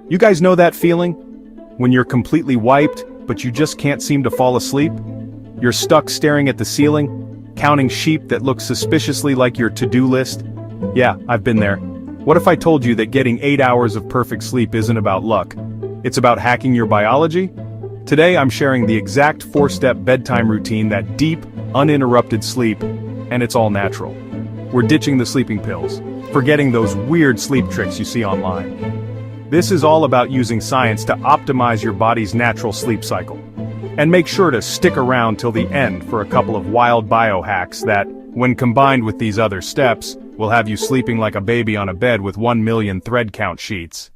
You guys know that feeling? When you're completely wiped, but you just can't seem to fall asleep? You're stuck staring at the ceiling, counting sheep that look suspiciously like your to-do list? Yeah, I've been there. What if I told you that getting 8 hours of perfect sleep isn't about luck? It's about hacking your biology? Today I'm sharing the exact 4-step bedtime routine, that deep, uninterrupted sleep, and it's all natural. We're ditching the sleeping pills, forgetting those weird sleep tricks you see online. This is all about using science to optimize your body's natural sleep cycle. And make sure to stick around till the end for a couple of wild biohacks that, when combined with these other steps, will have you sleeping like a baby on a bed with 1 million thread count sheets.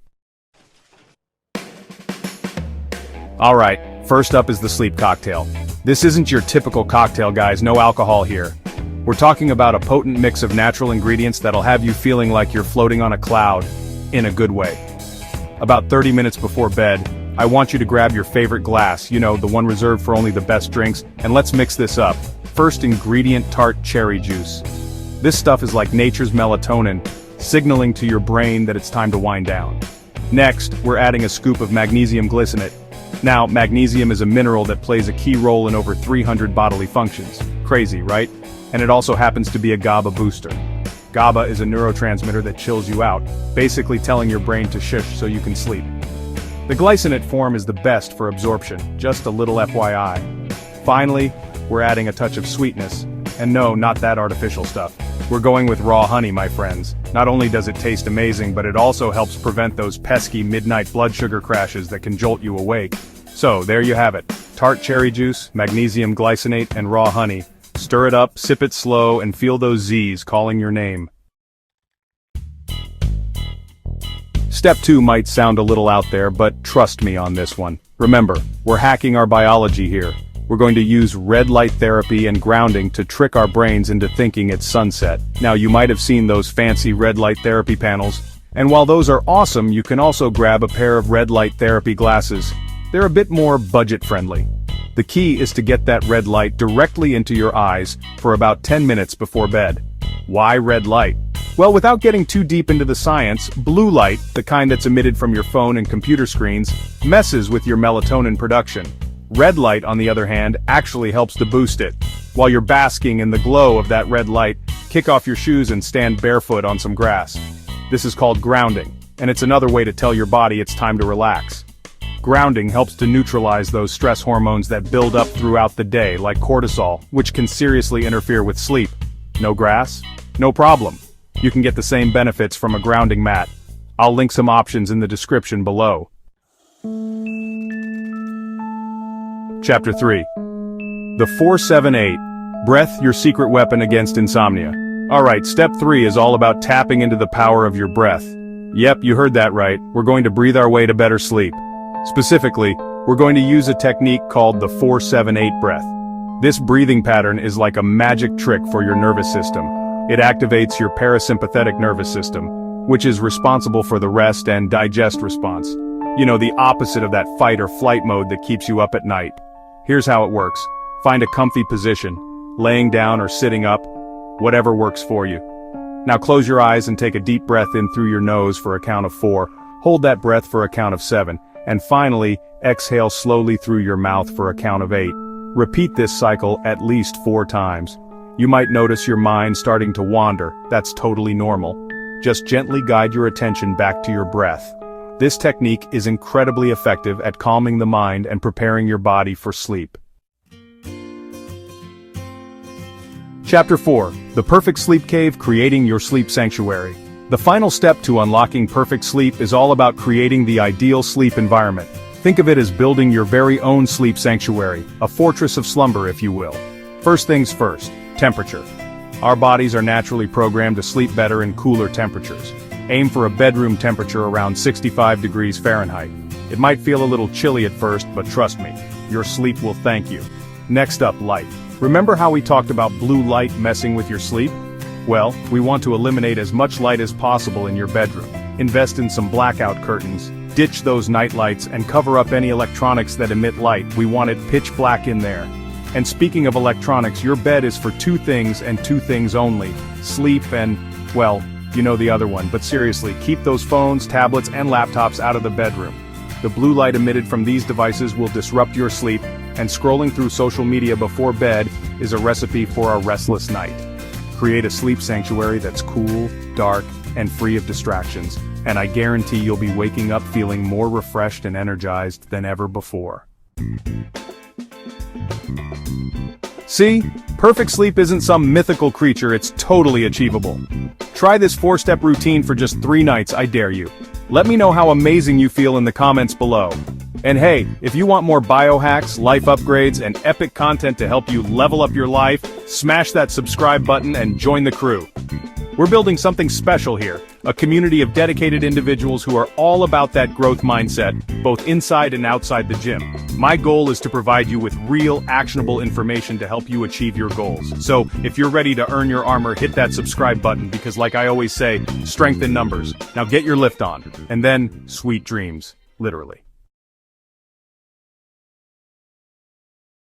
Alright, first up is the sleep cocktail. This isn't your typical cocktail, guys, no alcohol here. We're talking about a potent mix of natural ingredients that'll have you feeling like you're floating on a cloud, in a good way. About 30 minutes before bed, I want you to grab your favorite glass, you know, the one reserved for only the best drinks, and let's mix this up. First ingredient, tart cherry juice. This stuff is like nature's melatonin, signaling to your brain that it's time to wind down. Next, we're adding a scoop of magnesium glycinate. Now, magnesium is a mineral that plays a key role in over 300 bodily functions. Crazy, right? And it also happens to be a GABA booster. GABA is a neurotransmitter that chills you out, basically telling your brain to shush so you can sleep. The glycinate form is the best for absorption, just a little FYI. Finally, we're adding a touch of sweetness. And no, not that artificial stuff. We're going with raw honey, my friends. Not only does it taste amazing, but it also helps prevent those pesky midnight blood sugar crashes that can jolt you awake. So, there you have it. Tart cherry juice, magnesium glycinate, and raw honey. Stir it up, sip it slow, and feel those Z's calling your name. Step 2 might sound a little out there, but trust me on this one. Remember, we're hacking our biology here. We're going to use red light therapy and grounding to trick our brains into thinking it's sunset. Now, you might have seen those fancy red light therapy panels, and while those are awesome, you can also grab a pair of red light therapy glasses. They're a bit more budget-friendly. The key is to get that red light directly into your eyes for about 10 minutes before bed. Why red light? Well, without getting too deep into the science, blue light, the kind that's emitted from your phone and computer screens, messes with your melatonin production. Red light, on the other hand, actually helps to boost it. While you're basking in the glow of that red light, kick off your shoes and stand barefoot on some grass. This is called grounding, and it's another way to tell your body it's time to relax. Grounding helps to neutralize those stress hormones that build up throughout the day, like cortisol, which can seriously interfere with sleep. No grass? No problem. You can get the same benefits from a grounding mat. I'll link some options in the description below. Chapter 3. The 4-7-8. Breath, your secret weapon against insomnia. Alright, step 3 is all about tapping into the power of your breath. Yep, you heard that right. We're going to breathe our way to better sleep. Specifically, we're going to use a technique called the 4-7-8 breath. This breathing pattern is like a magic trick for your nervous system. It activates your parasympathetic nervous system, which is responsible for the rest and digest response. You know, the opposite of that fight or flight mode that keeps you up at night. Here's how it works. Find a comfy position, laying down or sitting up, whatever works for you. Now close your eyes and take a deep breath in through your nose for a count of 4, hold that breath for a count of 7, and finally, exhale slowly through your mouth for a count of 8. Repeat this cycle at least 4 times. You might notice your mind starting to wander. That's totally normal. Just gently guide your attention back to your breath. This technique is incredibly effective at calming the mind and preparing your body for sleep. Chapter 4. The Perfect Sleep Cave, Creating Your Sleep Sanctuary. The final step to unlocking perfect sleep is all about creating the ideal sleep environment. Think of it as building your very own sleep sanctuary, a fortress of slumber if you will. First things first, temperature. Our bodies are naturally programmed to sleep better in cooler temperatures. Aim for a bedroom temperature around 65 degrees Fahrenheit. It might feel a little chilly at first, but trust me, your sleep will thank you. Next up, light. Remember how we talked about blue light messing with your sleep? Well, we want to eliminate as much light as possible in your bedroom. Invest in some blackout curtains, ditch those night lights, and cover up any electronics that emit light. We want it pitch black in there. And speaking of electronics, your bed is for 2 things and 2 things only: sleep and, well, You know the other one, but seriously, keep those phones, tablets, and laptops out of the bedroom. The blue light emitted from these devices will disrupt your sleep, and scrolling through social media before bed is a recipe for a restless night. Create a sleep sanctuary that's cool, dark, and free of distractions, and I guarantee you'll be waking up feeling more refreshed and energized than ever before. See? Perfect sleep isn't some mythical creature, it's totally achievable. Try this 4-step routine for just 3 nights, I dare you. Let me know how amazing you feel in the comments below. And hey, if you want more biohacks, life upgrades, and epic content to help you level up your life, smash that subscribe button and join the crew. We're building something special here, a community of dedicated individuals who are all about that growth mindset, both inside and outside the gym. My goal is to provide you with real, actionable information to help you achieve your goals. So, if you're ready to earn your armor, hit that subscribe button because like I always say, strength in numbers. Now get your lift on, and then, sweet dreams, literally.